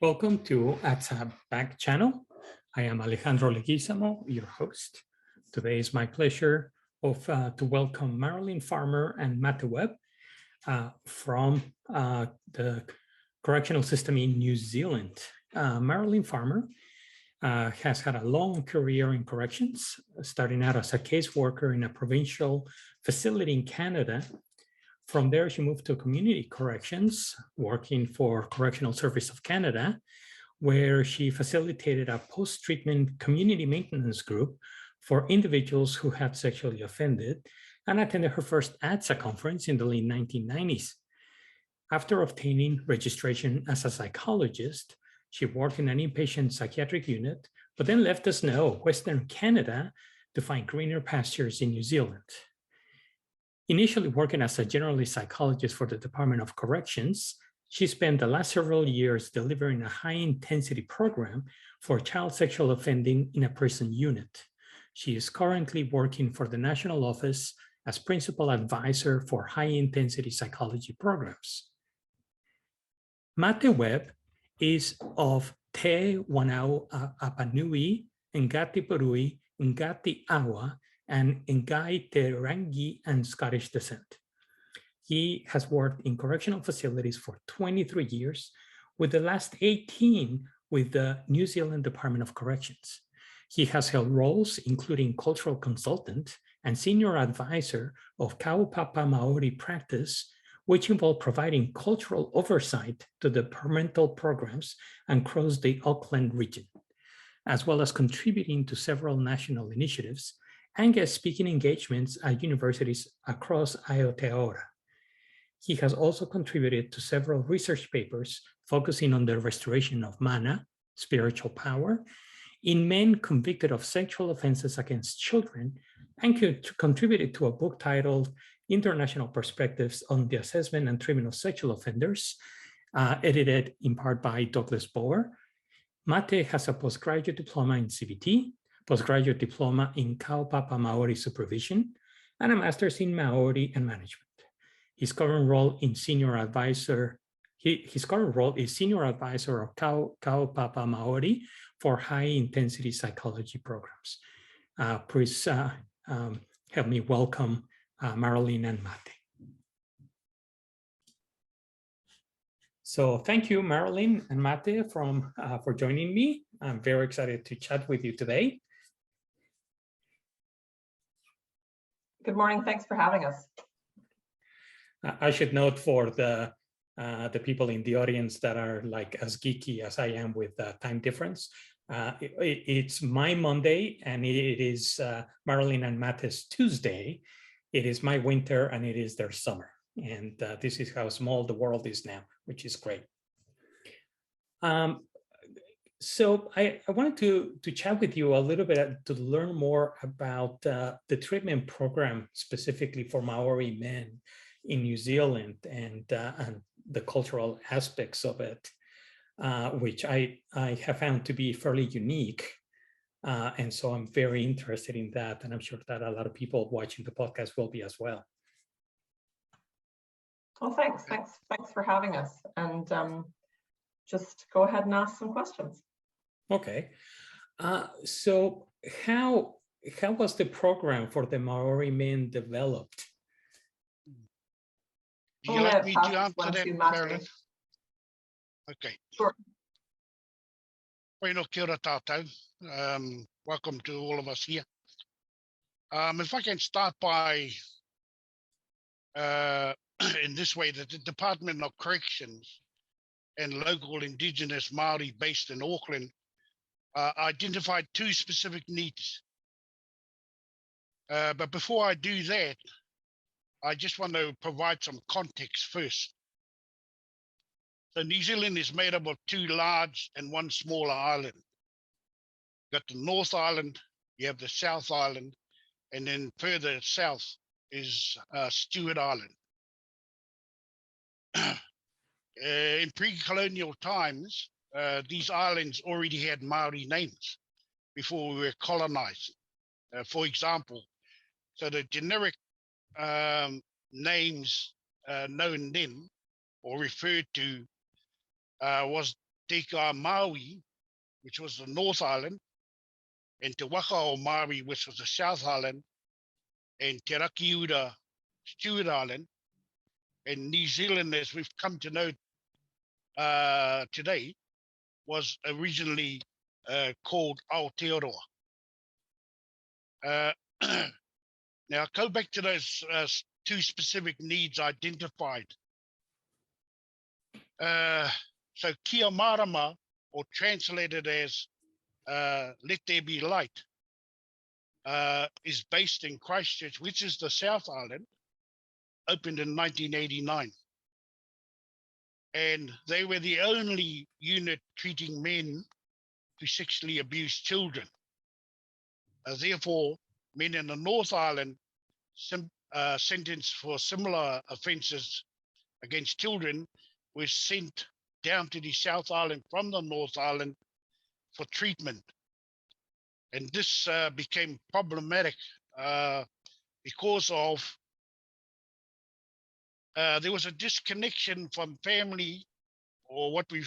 Welcome to ATSA back channel. I am Alejandro Leguizamo, your host. Today is my pleasure to welcome Marilyn Farmer and Webb from the correctional system in New Zealand. Marilyn Farmer has had a long career in corrections, starting out as a caseworker in a provincial facility in Canada. From there, she moved to community corrections, working for Correctional Service of Canada, where she facilitated a post-treatment community maintenance group for individuals who had sexually offended, and attended her first ATSA conference in the late 1990s. After obtaining registration as a psychologist, she worked in an inpatient psychiatric unit, but then left the snow of Western Canada to find greener pastures in New Zealand. Initially working as a generalist psychologist for the Department of Corrections, she spent the last several years delivering a high-intensity program for child sexual offending in a prison unit. She is currently working for the National Office as Principal Advisor for High-Intensity Psychology Programs. Webb is of Te Wanau Apanui, Ngati Purui, Ngati Awa, and Ngai Te Rangi and Scottish descent. He has worked in correctional facilities for 23 years, with the last 18 with the New Zealand Department of Corrections. He has held roles including cultural consultant and senior advisor of Kaupapa Māori practice, which involve providing cultural oversight to departmental programs across the Auckland region, as well as contributing to several national initiatives and guest speaking engagements at universities across Aotearoa. He has also contributed to several research papers focusing on the restoration of mana, spiritual power, in men convicted of sexual offenses against children, and contributed to a book titled International Perspectives on the Assessment and Treatment of Sexual Offenders, edited in part by Douglas Bower. Mate has a postgraduate diploma in CBT, postgraduate diploma in Kaupapa Māori supervision, and a master's in Māori and management. His current role is senior advisor of Kaupapa Māori for high-intensity psychology programs. Please help me welcome Marilyn and Mate. So thank you, Marilyn and Mate, for joining me. I'm very excited to chat with you today. Good morning. Thanks for having us. I should note for the people in the audience that are like as geeky as I am with time difference, it's my Monday and it is Marilyn and Mate's Tuesday. It is my winter and it is their summer. And this is how small the world is now, which is great. So I wanted to chat with you a little bit to learn more about the treatment program specifically for Maori men in New Zealand and the cultural aspects of it, which I have found to be fairly unique. And so I'm very interested in that. And I'm sure that a lot of people watching the podcast will be as well. Well, thanks for having us. And just go ahead and ask some questions. Okay. So how was the program for the Maori men developed? Do you like me to answer that, Marilyn? Okay. Sure. Koe kia ora tātou. Welcome to all of us here. If I can start by, in this way, that the Department of Corrections and local Indigenous Māori based in Auckland identified two specific needs. But before I do that, I just want to provide some context first. So New Zealand is made up of two large and one smaller island. You've got the North Island, you have the South Island, and then further south is Stewart Island. In pre-colonial times, these islands already had Māori names before we were colonized. For example, so the generic names known then or referred to was Te Ka Maui, which was the North Island, and Te Waka o Māori, which was the South Island, and Te Rakiura, Stewart Island, and New Zealand, as we've come to know today, was originally called Aotearoa. Now, go back to those two specific needs identified. So Kia Marama, or translated as Let There Be Light, is based in Christchurch, which is the South Island, opened in 1989. And they were the only unit treating men who sexually abused children. Therefore, men in the North Island sentenced for similar offences against children were sent down to the South Island from the North Island for treatment. And this became problematic because of there was a disconnection from family, or what we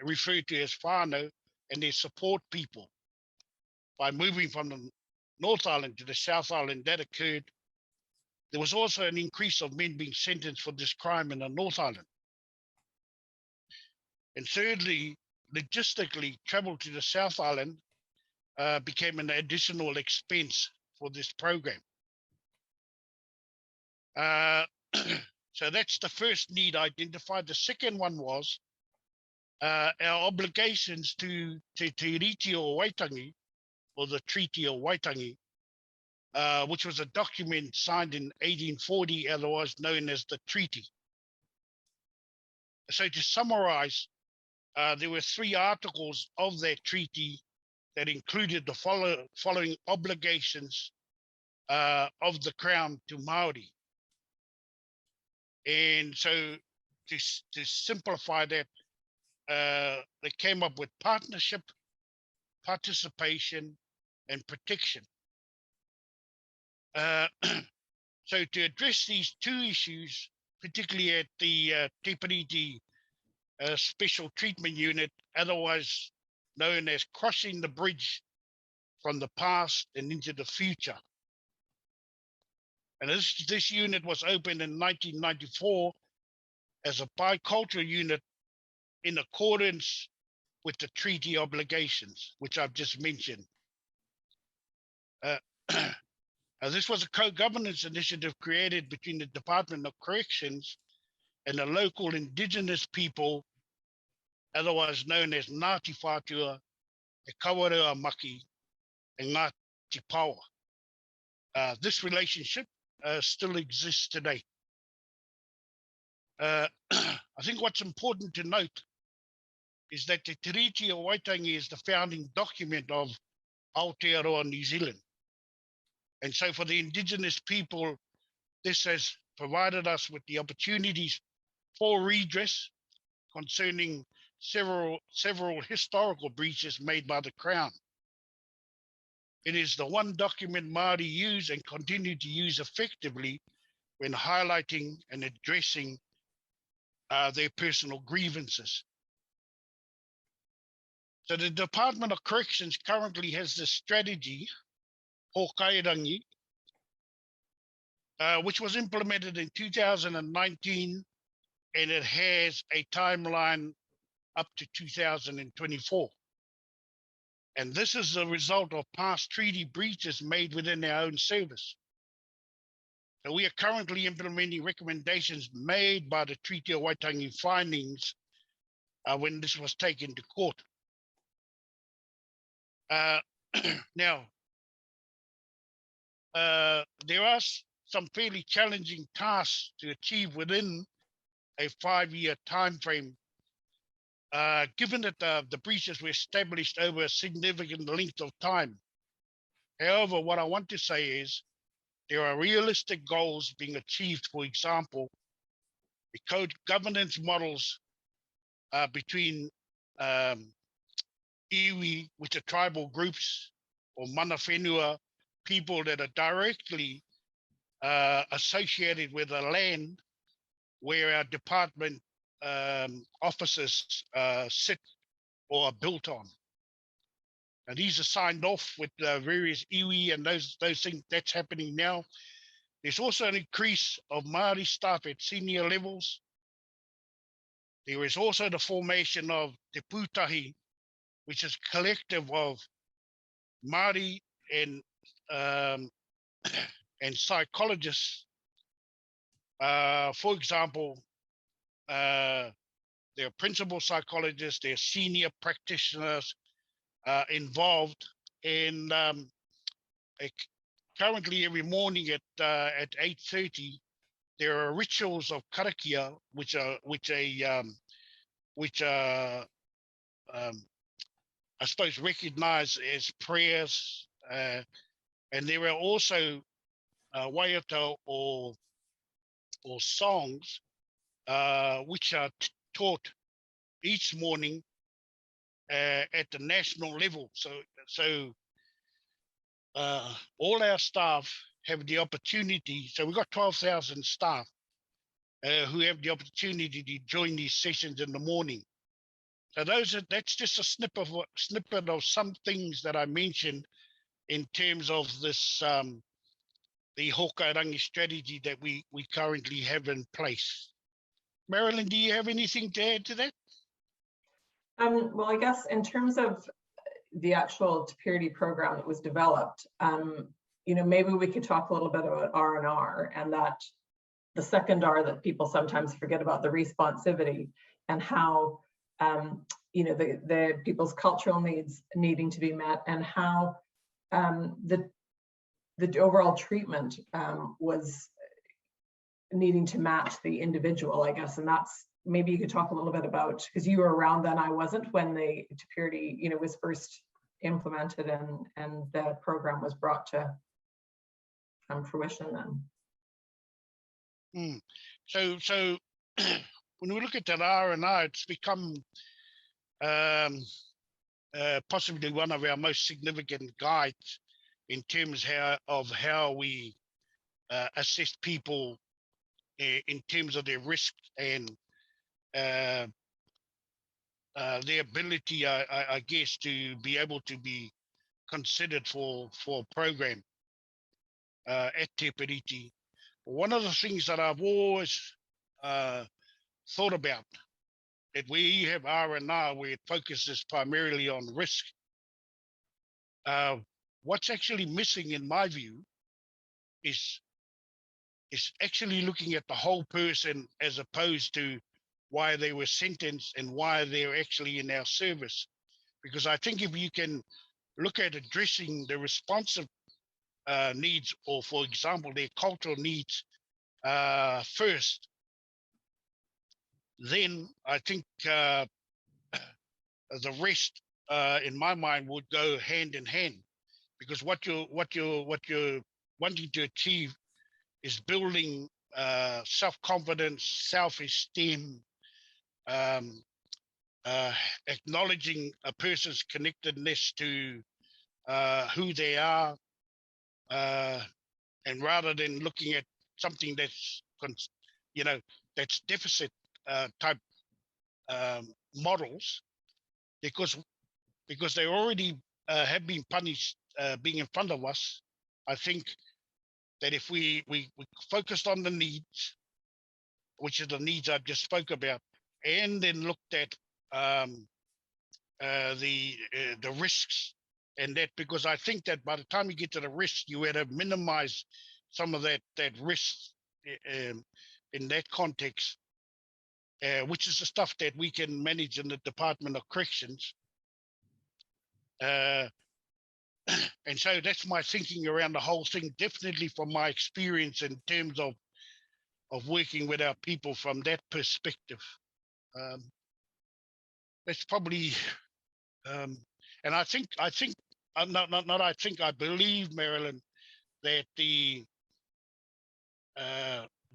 refer to as whānau, and their support people. By moving from the North Island to the South Island, that occurred. There was also an increase of men being sentenced for this crime in the North Island. And thirdly, logistically, travel to the South Island became an additional expense for this program. So that's the first need identified. The second one was our obligations to Te Riti o Waitangi, or the Treaty of Waitangi, which was a document signed in 1840, otherwise known as the Treaty. So to summarize, there were 3 articles of that treaty that included the following obligations of the Crown to Māori. And so to simplify that, they came up with partnership, participation, and protection. So to address these 2 issues, particularly at the Te Piriti Special Treatment Unit, otherwise known as crossing the bridge from the past and into the future. And this unit was opened in 1994 as a bicultural unit in accordance with the treaty obligations, which I've just mentioned. This was a co-governance initiative created between the Department of Corrections and the local indigenous people, otherwise known as Ngāti Whātua, Te Kawerua Maki, and Ngāti Pawa. This relationship still exists today. I think what's important to note is that the Treaty of Waitangi is the founding document of Aotearoa, New Zealand. And so for the indigenous people, this has provided us with the opportunities for redress concerning several historical breaches made by the Crown. It is the one document Māori use and continue to use effectively when highlighting and addressing their personal grievances. So the Department of Corrections currently has this strategy, Hokairangi, which was implemented in 2019, and it has a timeline up to 2024. And this is the result of past treaty breaches made within our own service. So we are currently implementing recommendations made by the Treaty of Waitangi findings when this was taken to court. Now, there are some fairly challenging tasks to achieve within a 5-year time frame, given that the breaches were established over a significant length of time. However, what I want to say is there are realistic goals being achieved. For example, the code governance models between iwi, which are tribal groups, or mana whenua, people that are directly associated with the land where our department officers sit or are built on. And these are signed off with various iwi and those things. That's happening now. There's also an increase of Māori staff at senior levels. There is also the formation of Te Pūtahi, which is a collective of Māori and psychologists. For example, there are principal psychologists, there are senior practitioners involved in currently every morning at 8:30, there are rituals of karakia, which are I suppose recognized as prayers, and there are also waiata or songs which are taught each morning at the national level. So all our staff have the opportunity. So we've got 12,000 staff who have the opportunity to join these sessions in the morning. So that's just a snippet of some things that I mentioned in terms of this the Hokairangi strategy that we currently have in place. Marilyn, do you have anything to add to that? Well, I guess in terms of the actual Te Purity program that was developed, maybe we could talk a little bit about R&R, and that the second R that people sometimes forget about, the responsivity, and how the people's cultural needs needing to be met, and how the overall treatment was needing to match the individual, I guess. And that's, maybe you could talk a little bit about, because you were around then, I wasn't, when the Te Purity was first implemented and the program was brought to fruition then. So when we look at that R&R, it's become possibly one of our most significant guides in terms of how we assess people in terms of their risk and their ability, I guess, to be able to be considered for a program at Te Purity. One of the things that I've always thought about, that we have R&R where it focuses primarily on risk, what's actually missing, in my view, is actually looking at the whole person as opposed to why they were sentenced and why they're actually in our service. Because I think if you can look at addressing the responsive needs, or for example, their cultural needs first, then I think the rest, in my mind, would go hand in hand. Because what you're wanting to achieve is building self-confidence, self-esteem, acknowledging a person's connectedness to who they are, and rather than looking at something that's that's deficit type models, because they already have been punished being in front of us. I think that if we focused on the needs, which are the needs I just spoke about, and then looked at the risks and that, because I think that by the time you get to the risks, you would have minimized some of that risk in that context, which is the stuff that we can manage in the Department of Corrections. And so that's my thinking around the whole thing, definitely from my experience in terms of working with our people from that perspective. That's probably, and I believe, Marilyn, that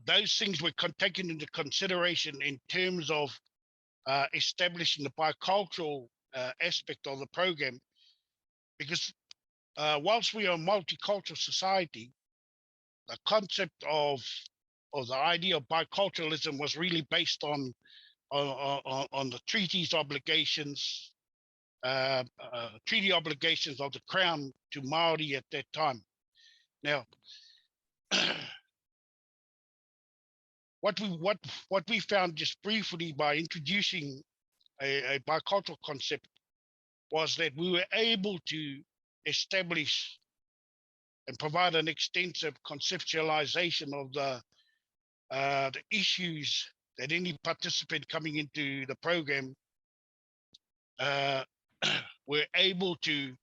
those things were taken into consideration in terms of establishing the bicultural aspect of the program, because whilst we are a multicultural society, the concept of the idea of biculturalism was really based on on the treaties obligations, treaty obligations of the Crown to Māori at that time. Now, what we found just briefly by introducing a bicultural concept was that we were able to establish and provide an extensive conceptualization of the issues that any participant coming into the program were able to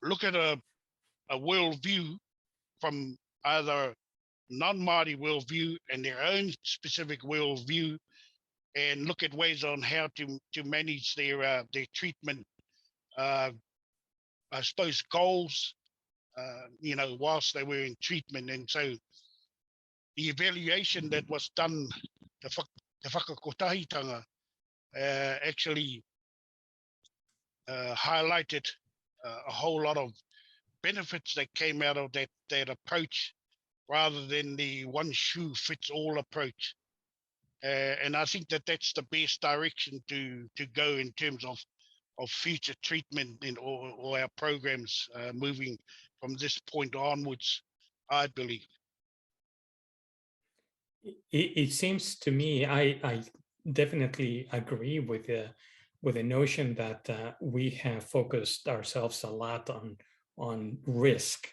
look at a worldview from either non-Māori worldview and their own specific worldview, and look at ways on how to manage their treatment, I suppose, goals, you know, whilst they were in treatment. And so the evaluation that was done, the whakakotahitanga, actually highlighted a whole lot of benefits that came out of that approach, rather than the one shoe fits all approach. And I think that that's the best direction to go in terms of future treatment in all our programs moving from this point onwards, I believe. It seems to me, I definitely agree with the notion that we have focused ourselves a lot on risk,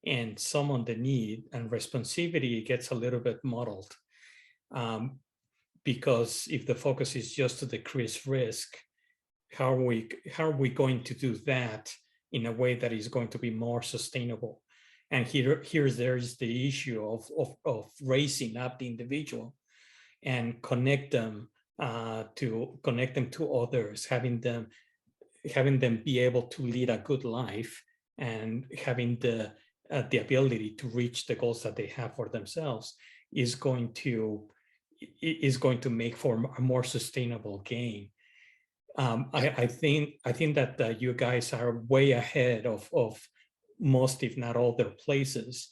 and some on the need, and responsivity gets a little bit muddled. Because if the focus is just to decrease risk, how are we going to do that in a way that is going to be more sustainable? And there's the issue of raising up the individual and connect them to others, having them be able to lead a good life, and having the ability to reach the goals that they have for themselves is going to make for a more sustainable game. I think that you guys are way ahead of most, if not all, their places,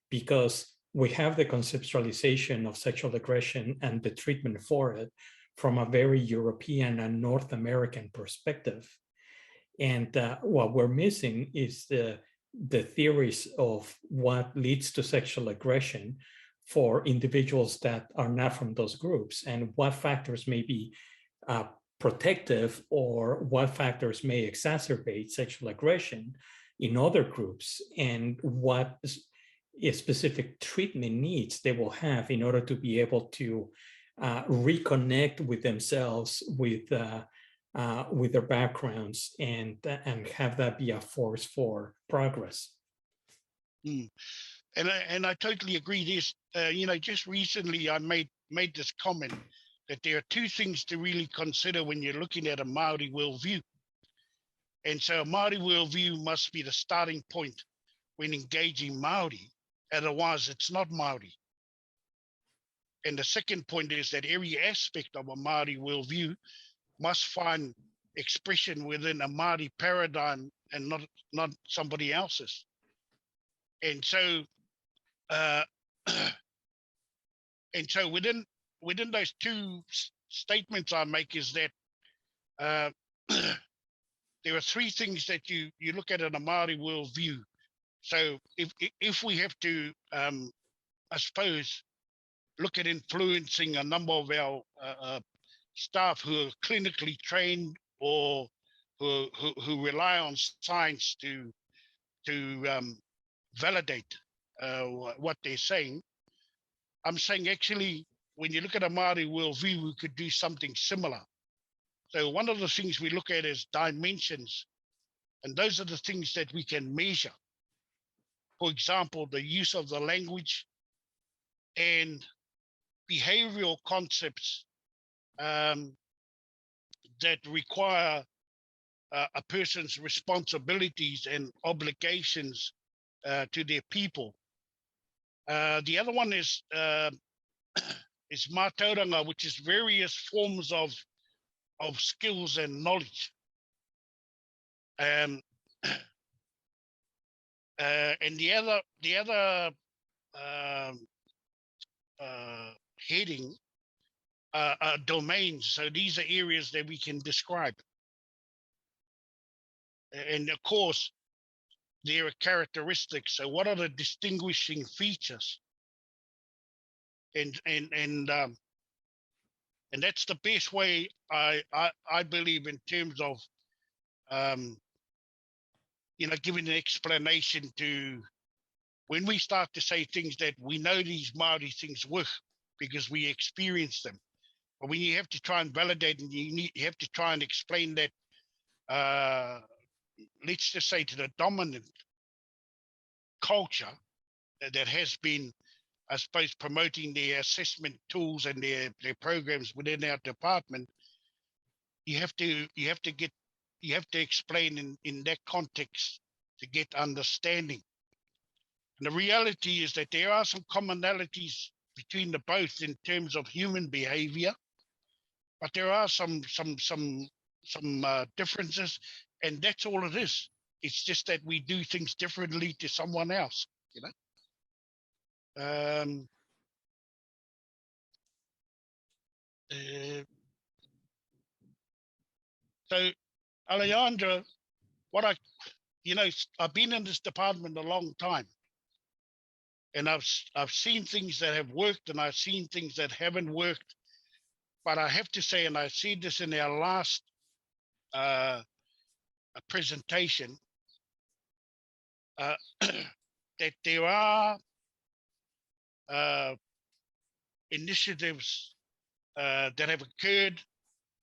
because we have the conceptualization of sexual aggression and the treatment for it from a very European and North American perspective. And what we're missing is the theories of what leads to sexual aggression for individuals that are not from those groups, and what factors may be protective, or what factors may exacerbate sexual aggression in other groups, and what specific treatment needs they will have in order to be able to reconnect with themselves, with their backgrounds, and have that be a force for progress. And I totally agree. There's, you know, just recently I made this comment that there are two things to really consider when you're looking at a Māori worldview. And so a Māori worldview must be the starting point when engaging Māori, otherwise it's not Māori. And the second point is that every aspect of a Māori worldview must find expression within a Māori paradigm and not somebody else's. And so within those two statements I make is that there are three things that you look at in a Māori worldview. So if we have to, I suppose, look at influencing a number of our staff who are clinically trained, or who rely on science to validate what they're saying, I'm saying actually, when you look at a Māori worldview, we could do something similar. So one of the things we look at is dimensions, and those are the things that we can measure. For example, the use of the language and behavioral concepts that require a person's responsibilities and obligations to their people. The other one is mātauranga, which is various forms of skills and knowledge. And the other heading domains. So these are areas that we can describe. And of course, there are characteristics. So what are the distinguishing features? And that's the best way I believe in terms of giving an explanation to when we start to say things that we know these Māori things work because we experience them. But when you have to try and validate and you have to try and explain that, let's just say to the dominant culture that has been, I suppose, promoting their assessment tools and their programs within our department, you have to explain in that context to get understanding. And the reality is that there are some commonalities between the both in terms of human behavior, but there are some differences, and that's all it is. It's just that we do things differently to someone else, So Alejandro, I've been in this department a long time, and I've seen things that have worked and I've seen things that haven't worked. But I have to say, and I see this in our last presentation, that there are initiatives that have occurred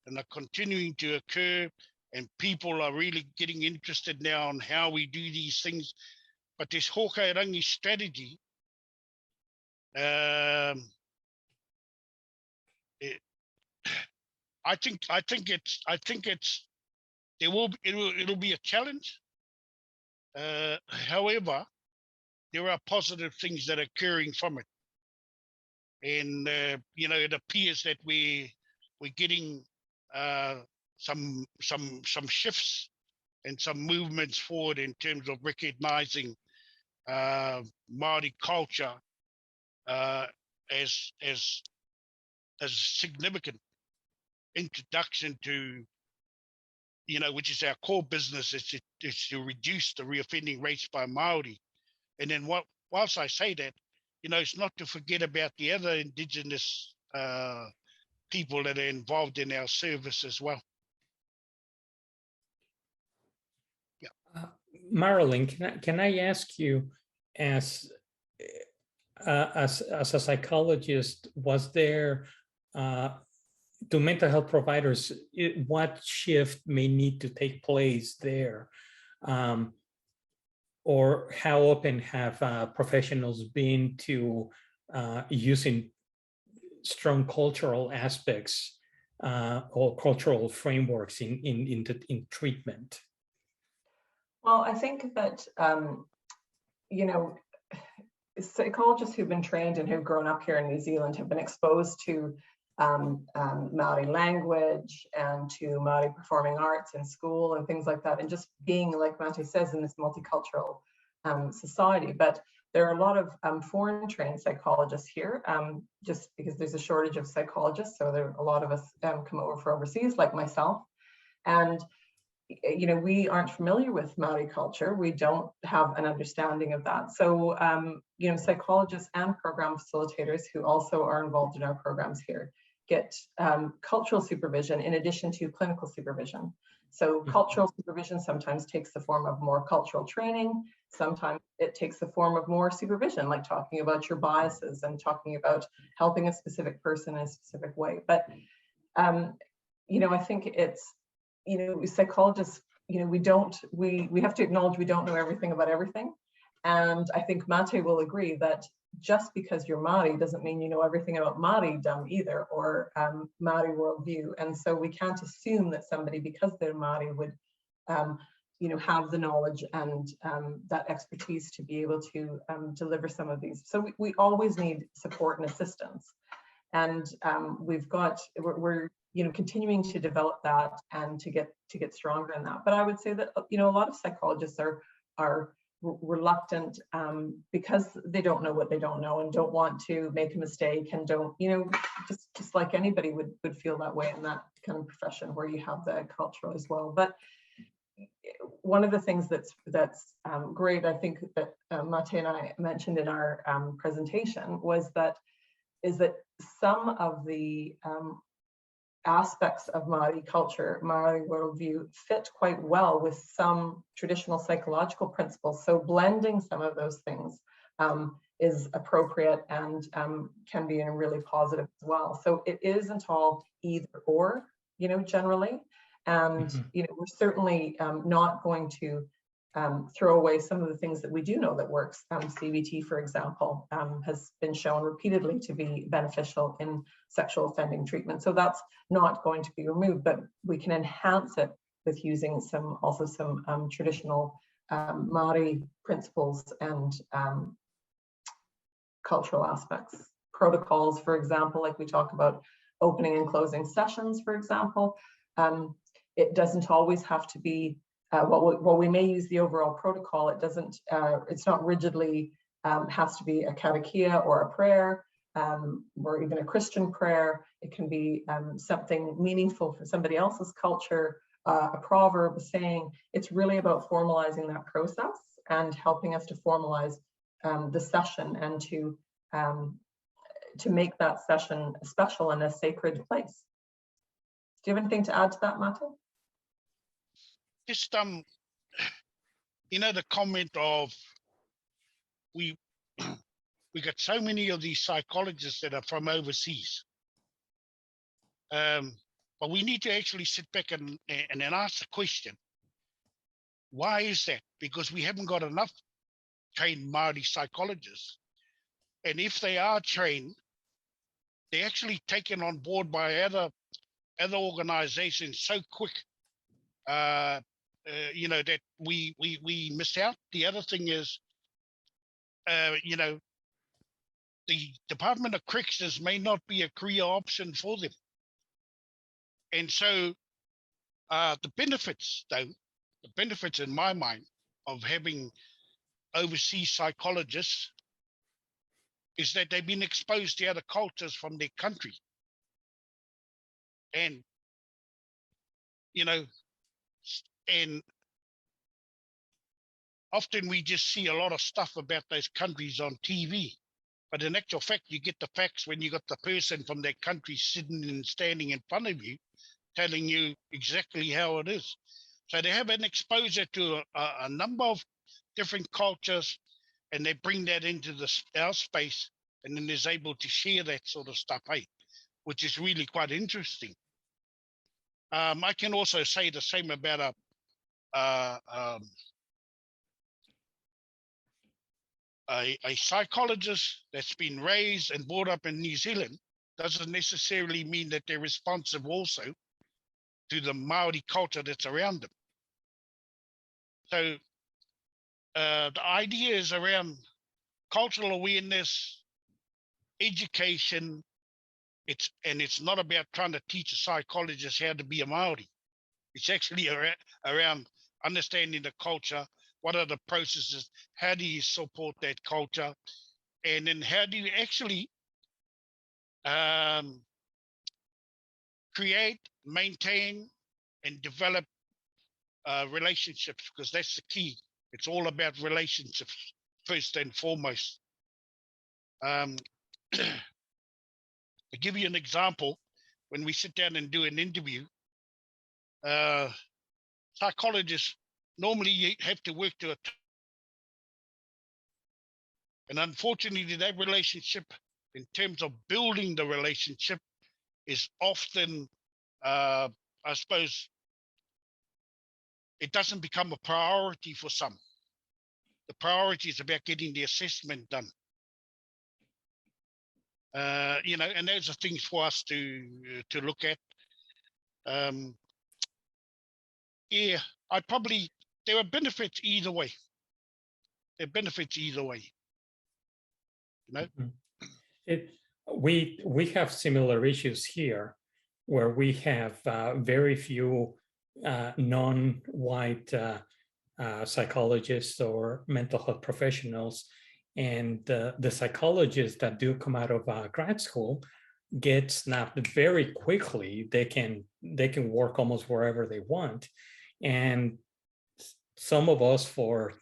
and are continuing to occur, and people are really getting interested now on how we do these things. But this Hokairangi strategy, I think it'll be a challenge. However, there are positive things that are occurring from it, and it appears that we're getting some shifts and some movements forward in terms of recognizing Māori culture as a significant introduction to, which is our core business, is to reduce the reoffending rates by Māori. And then whilst I say that, it's not to forget about the other Indigenous people that are involved in our service as well. Yeah. Marilyn, can I ask you, as a psychologist, was there to mental health providers, what shift may need to take place there? Or how open have professionals been to using strong cultural aspects or cultural frameworks in treatment? Well, I think that, psychologists who've been trained and who've grown up here in New Zealand have been exposed to Māori language and to Māori performing arts in school and things like that, and just being, like Mate says, in this multicultural society. But there are a lot of foreign trained psychologists here, just because there's a shortage of psychologists. So there are a lot of us come over from overseas, like myself. And we aren't familiar with Māori culture. We don't have an understanding of that. So, psychologists and program facilitators who also are involved in our programs here get cultural supervision in addition to clinical supervision. So cultural supervision sometimes takes the form of more cultural training. Sometimes it takes the form of more supervision, like talking about your biases and talking about helping a specific person in a specific way. But, I think it's, psychologists, we have to acknowledge we don't know everything about everything. And I think Mate will agree that just because you're Māori doesn't mean you know everything about Māoridom either, or Māori worldview. And so we can't assume that somebody, because they're Māori, would have the knowledge and that expertise to be able to deliver some of these. So we always need support and assistance. And we're continuing to develop that and to get stronger in that. But I would say that a lot of psychologists are reluctant because they don't know what they don't know and don't want to make a mistake and don't, you know, just like anybody would feel that way in that kind of profession where you have the culture as well. But one of the things that's great, I think that Mate and I mentioned in our presentation is that some of the aspects of Māori culture, Māori worldview, fit quite well with some traditional psychological principles. So blending some of those things is appropriate and can be really positive as well. So it isn't all either or, you know, generally. And, you know, we're certainly not going to throw away some of the things that we do know that works. CBT, for example, has been shown repeatedly to be beneficial in sexual offending treatment. So that's not going to be removed, but we can enhance it with using some traditional Māori principles and cultural aspects. Protocols, for example, like we talk about opening and closing sessions, for example. It doesn't always have to be while we may use the overall protocol, it doesn't, it's not rigidly has to be a karakia or a prayer or even a Christian prayer. It can be something meaningful for somebody else's culture, a proverb, a saying. It's really about formalizing that process and helping us to formalize the session and to make that session special and a sacred place. Do you have anything to add to that, Mate? Just you know, the comment of we got so many of these psychologists that are from overseas, but we need to actually sit back and ask the question, why is that? Because we haven't got enough trained Māori psychologists, and if they are trained, they're actually taken on board by other organizations so quick. You know, that we miss out. The other thing is, you know, the Department of Corrections may not be a career option for them. And so the benefits, though, the benefits in my mind of having overseas psychologists is that they've been exposed to other cultures from their country. And, you know, and often we just see a lot of stuff about those countries on TV, but in actual fact, you get the facts when you got the person from that country sitting and standing in front of you, telling you exactly how it is. So they have an exposure to a number of different cultures, and they bring that into our space, and then is able to share that sort of stuff, which is really quite interesting. I can also say the same about a psychologist that's been raised and brought up in New Zealand doesn't necessarily mean that they're responsive also to the Māori culture that's around them. So the idea is around cultural awareness, education. It's not about trying to teach a psychologist how to be a Māori. It's actually around understanding the culture. What are the processes? How do you support that culture? And then how do you actually create, maintain, and develop relationships? Because that's the key. It's all about relationships first and foremost. To give you an example, when we sit down and do an interview, psychologists normally you have to work to it. And unfortunately, that relationship, in terms of building the relationship, is often, I suppose, it doesn't become a priority for some. The priority is about getting the assessment done. You know, and those are things for us to look at. Yeah, there are benefits either way. There are benefits either way. You know? We have similar issues here, where we have very few non-white psychologists or mental health professionals. And the psychologists that do come out of grad school get snapped very quickly. They can work almost wherever they want. And some of us, for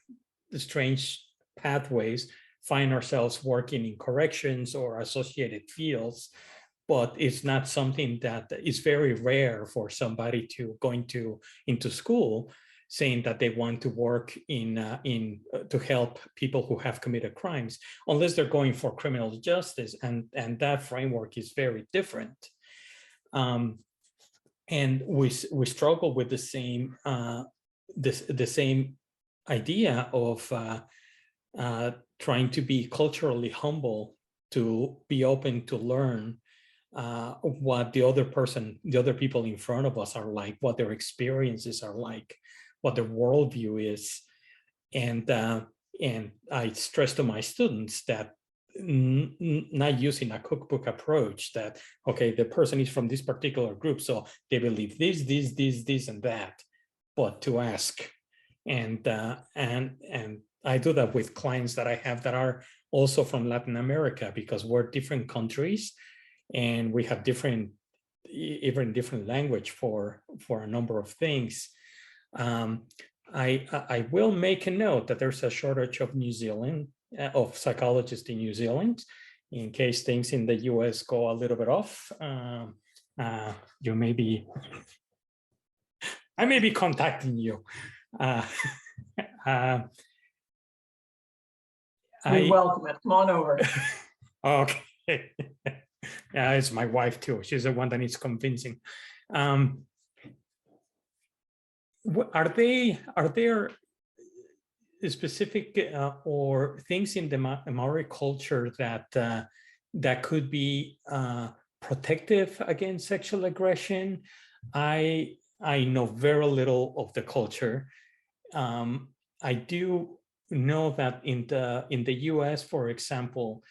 strange pathways, find ourselves working in corrections or associated fields, but it's not something that is very rare for somebody to go into school saying that they want to work to help people who have committed crimes, unless they're going for criminal justice, and that framework is very different. And we struggle with the same idea of trying to be culturally humble, to be open to learn what the other people in front of us are like, what their experiences are like, what their worldview is. And I stress to my students that not using a cookbook approach, that, okay, the person is from this particular group, so they believe this, and that, but to ask. And I do that with clients that I have that are also from Latin America, because we're different countries and we have different language for a number of things. I will make a note that there's a shortage of of psychologists in New Zealand, in case things in the US go a little bit off. You may be, I may be contacting you. We welcome it. Come on over. Okay. Yeah, it's my wife too. She's the one that needs convincing. Are there specific or things in the Maori culture that could be protective against sexual aggression? I know very little of the culture. I do know that in the US, for example,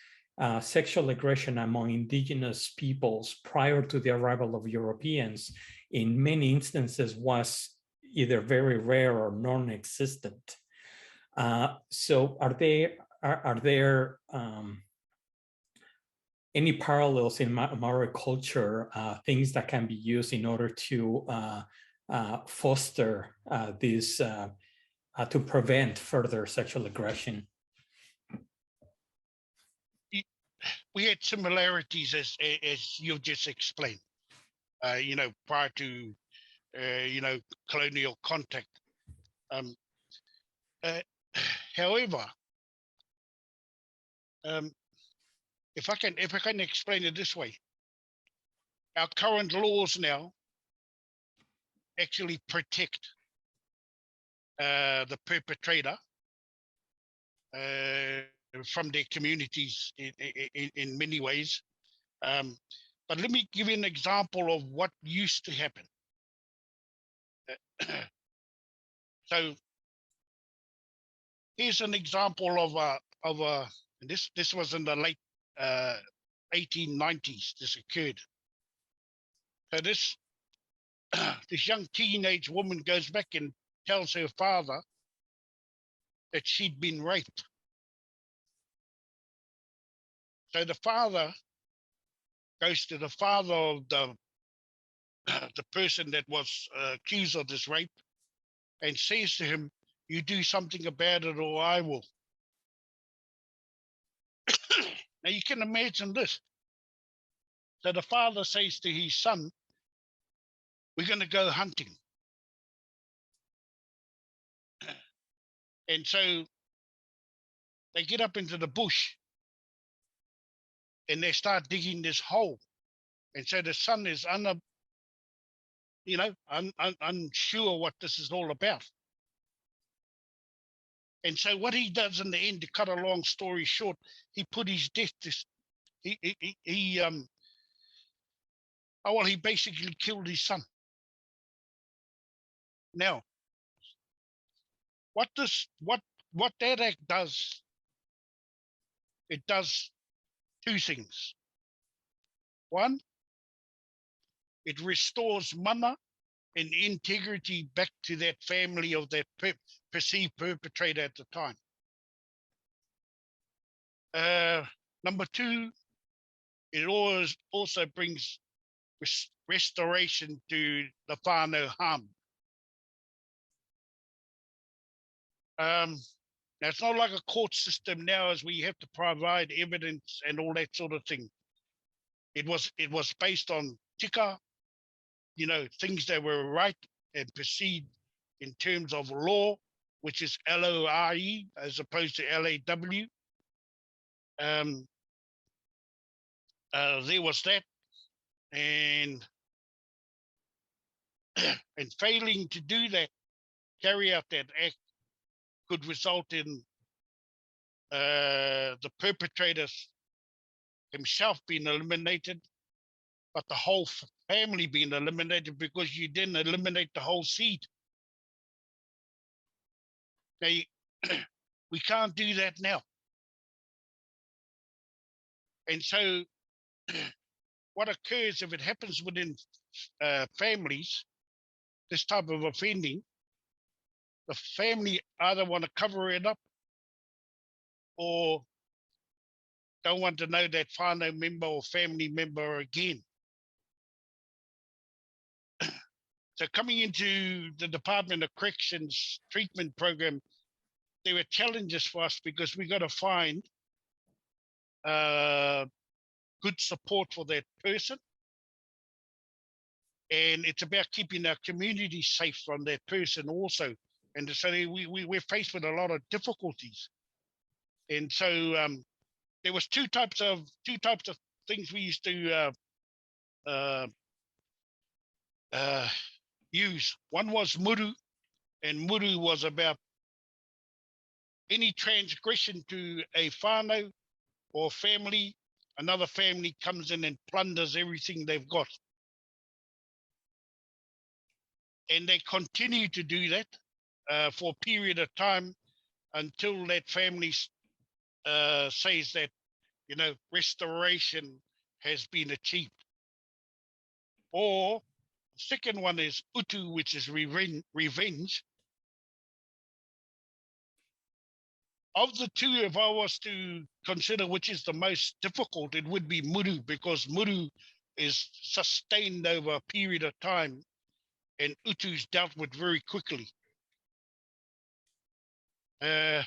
sexual aggression among indigenous peoples prior to the arrival of Europeans, in many instances, was either very rare or non-existent. So are there any parallels in Maori culture, things that can be used in order to foster this, to prevent further sexual aggression? We had similarities as you've just explained, prior to, colonial contact. However, if I can explain it this way, our current laws now actually protect the perpetrator from their communities in many ways. But let me give you an example of what used to happen. So here's an example of a this was in the late 1890s. This occurred. So this this young teenage woman goes back and tells her father that she'd been raped. So the father goes to the father of the person that was accused of this rape and says to him, "You do something about it or I will." Now you can imagine this. So the father says to his son, "We're going to go hunting." And so they get up into the bush and they start digging this hole. And so the son is unsure what this is all about. And so what he does in the end, to cut a long story short, he put his death to, he basically killed his son. Now, what that act does, it does two things. One, it restores mana and integrity back to that family of that perceived perpetrator at the time. Number two, it always also brings restoration to the whānau harm. Now, it's not like a court system now as we have to provide evidence and all that sort of thing. It was based on tika, you know, things that were right and perceived in terms of law, which is LORE as opposed to LAW. There was that, and and failing to do that, carry out that act, could result in the perpetrator himself being eliminated, but the whole family being eliminated because you didn't eliminate the whole seed. Now, we can't do that now. And so what occurs if it happens within families, this type of offending, the family either want to cover it up or don't want to know that whānau member or family member again. So coming into the Department of Corrections treatment program, there were challenges for us because we got to find good support for that person. And it's about keeping our community safe from that person also. And so we're faced with a lot of difficulties. And so there was two types of things we used to use. One was muru, and muru was about any transgression to a whānau or family, another family comes in and plunders everything they've got. And they continue to do that for a period of time until that family says that, you know, restoration has been achieved. Or the second one is utu, which is revenge. Of the two, if I was to consider which is the most difficult, it would be muru, because muru is sustained over a period of time and utu is dealt with very quickly. And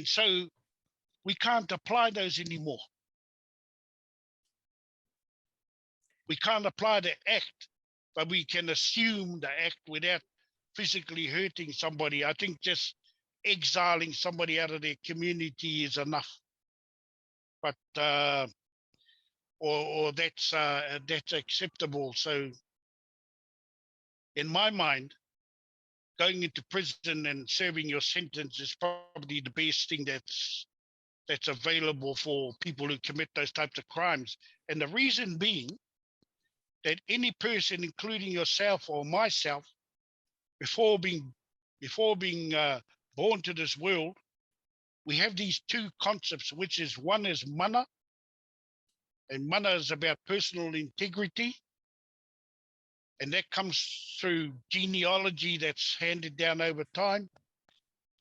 so we can't apply those anymore. We can't apply the act, but we can assume the act without physically hurting somebody. I think just exiling somebody out of their community is enough. But or that's acceptable. So in my mind, going into prison and serving your sentence is probably the best thing that's available for people who commit those types of crimes. And the reason being that any person, including yourself or myself, before being born to this world, we have these two concepts, which is one is mana, and mana is about personal integrity, and that comes through genealogy that's handed down over time.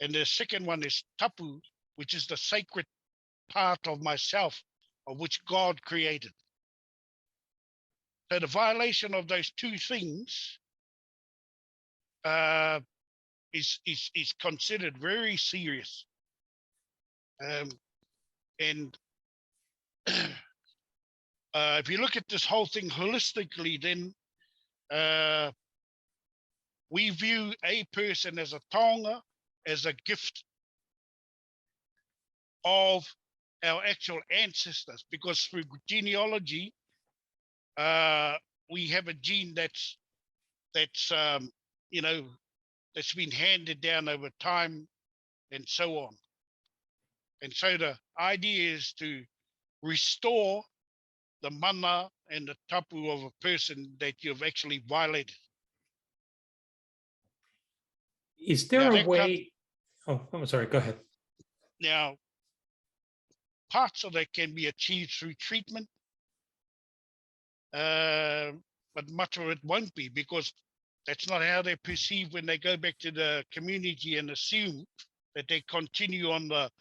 And the second one is tapu, which is the sacred part of myself, of which God created. So the violation of those two things is considered very serious. And if you look at this whole thing holistically, then we view a person as a taonga, as a gift of our actual ancestors, because through genealogy, we have a gene that's you know, that's been handed down over time and so on. And so the idea is to restore the mana and the tapu of a person that you've actually violated. Is there a way? Oh, I'm sorry, go ahead. Now, parts of that can be achieved through treatment. but much of it won't be, because that's not how they're perceived when they go back to the community and assume that they continue on the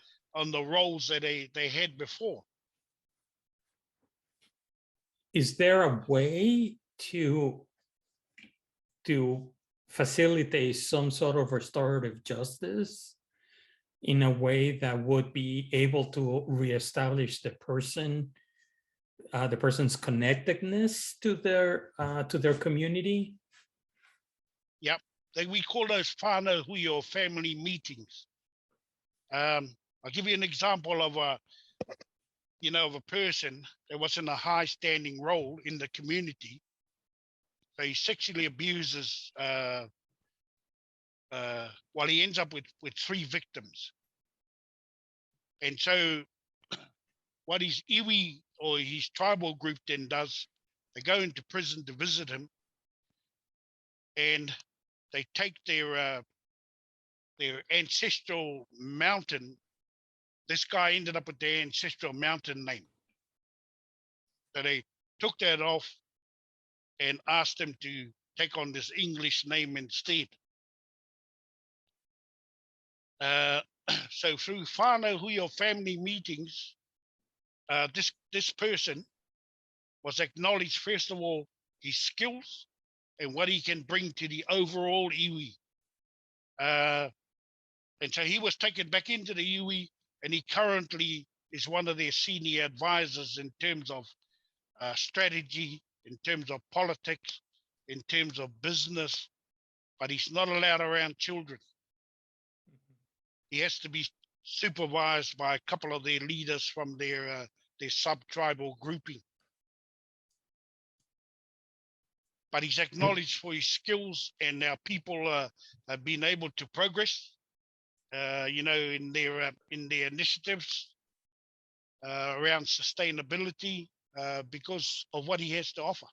roles that they had before. Is there a way to facilitate some sort of restorative justice in a way that would be able to reestablish the person's connectedness to their community? Yep, we call those whānau hui or family meetings. I'll give you an example of a person that was in a high standing role in the community. So he sexually abuses, he ends up with 3 victims. And so what his iwi or his tribal group then does, they go into prison to visit him, and they take their ancestral mountain. This guy ended up with their ancestral mountain name. So they took that off and asked him to take on this English name instead. So through whānau hui or family meetings, this person was acknowledged, first of all, his skills and what he can bring to the overall iwi. And so he was taken back into the iwi, and he currently is one of their senior advisors in terms of strategy, in terms of politics, in terms of business, but he's not allowed around children. He has to be supervised by a couple of their leaders from their sub-tribal grouping. But he's acknowledged for his skills, and our people have been able to progress, in their initiatives around sustainability because of what he has to offer.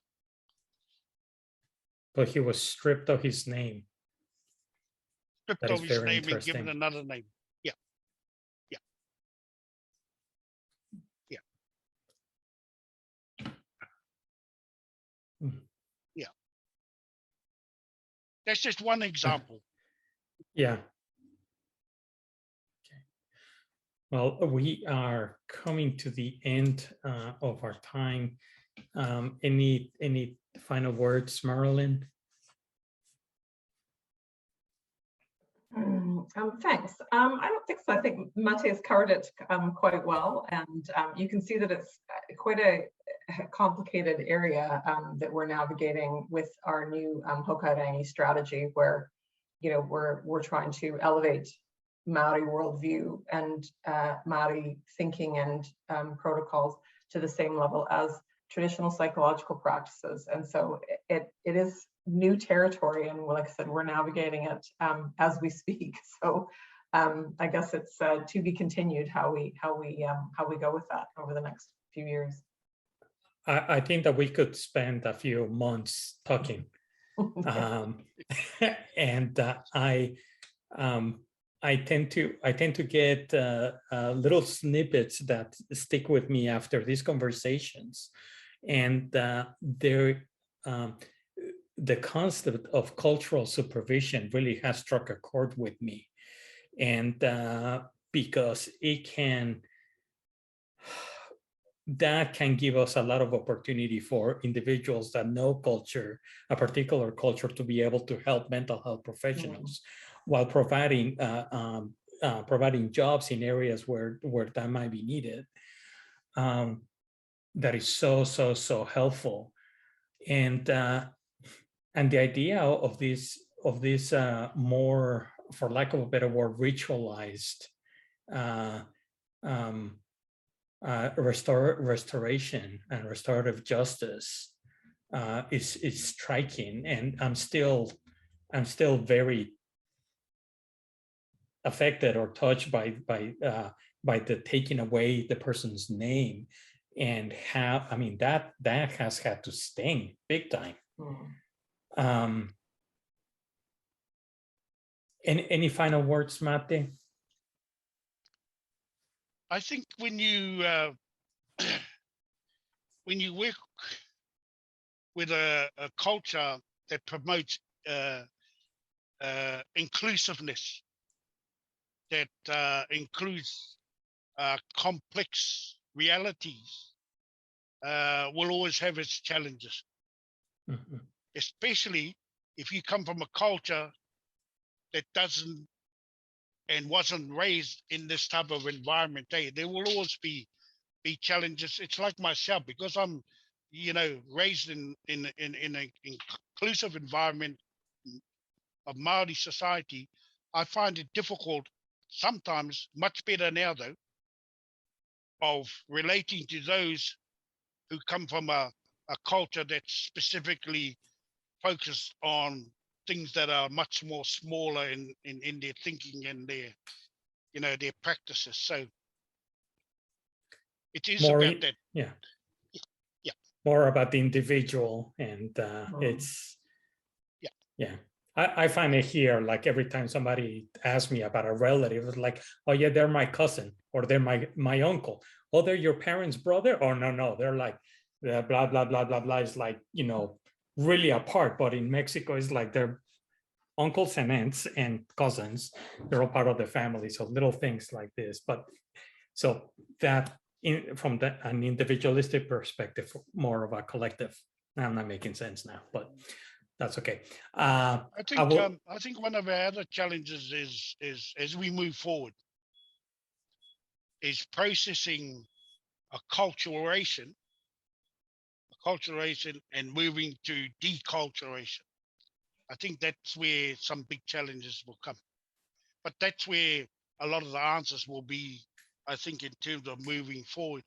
But he was stripped of his name. Stripped of his name and given another name. Yeah. Yeah. Yeah. Yeah. That's just one example. Yeah. Okay. Well, we are coming to the end of our time. Any final words, Marilyn? Thanks. I don't think so. I think Mate has covered it quite well, and you can see that it's quite a complicated area that we're navigating with our new Hokarangi strategy, where we're trying to elevate Māori worldview and Māori thinking and protocols to the same level as traditional psychological practices. And so it is new territory, and like I said, we're navigating it as we speak. So I guess it's to be continued how we go with that over the next few years. I think that we could spend a few months talking, and I tend to get little snippets that stick with me after these conversations, and the concept of cultural supervision really has struck a chord with me, and because that can give us a lot of opportunity for individuals that know culture, a particular culture, to be able to help mental health professionals while providing jobs in areas where that might be needed. That is so helpful, and the idea of this more, for lack of a better word, ritualized restoration and restorative justice is striking, and I'm still very affected or touched by the taking away the person's name, and how, I mean, that has had to sting big time. Any final words, Mate? I think when you work with a culture that promotes inclusiveness, that includes complex realities, will always have its challenges. Mhm. Especially if you come from a culture that doesn't and wasn't raised in this type of environment. There will always be challenges. It's like myself, because I'm, raised in an inclusive environment of Māori society. I find it difficult sometimes, much better now though, of relating to those who come from a culture that's specifically focused on things that are much more smaller in their thinking and their practices. So it is More, about that. yeah, Yeah. more about the individual, and it's yeah. I find it here, like every time somebody asks me about a relative, it's like, oh yeah, they're my cousin, or they're my uncle. Oh, they're your parents' brother? Or no, they're like blah blah blah blah blah. It's like, really apart. But in Mexico, it's like they're uncles and aunts and cousins. They're all part of the family. So little things like this. But so that from an individualistic perspective, more of a collective. I'm not making sense now, but that's okay. I think one of our other challenges is as we move forward is processing acculturation and moving to deculturation. I think that's where some big challenges will come. But that's where a lot of the answers will be, I think, in terms of moving forward.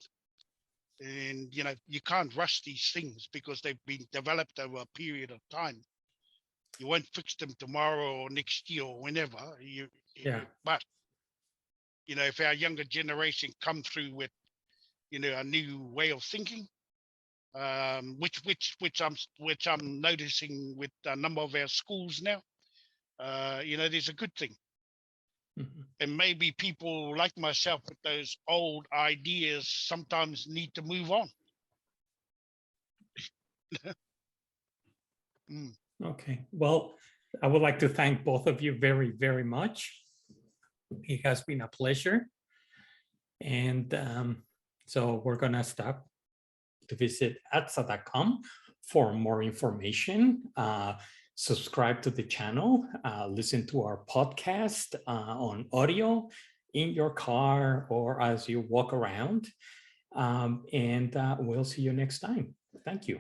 And, you can't rush these things because they've been developed over a period of time. You won't fix them tomorrow or next year or whenever. But, if our younger generation come through with, a new way of thinking, which I'm noticing with a number of our schools now, there's a good thing. Mm-hmm. And maybe people like myself with those old ideas sometimes need to move on. Okay, well, I would like to thank both of you very, very much. It has been a pleasure. And so we're going to stop to visit atsa.com for more information. Subscribe to the channel, listen to our podcast on audio in your car or as you walk around. And we'll see you next time. Thank you.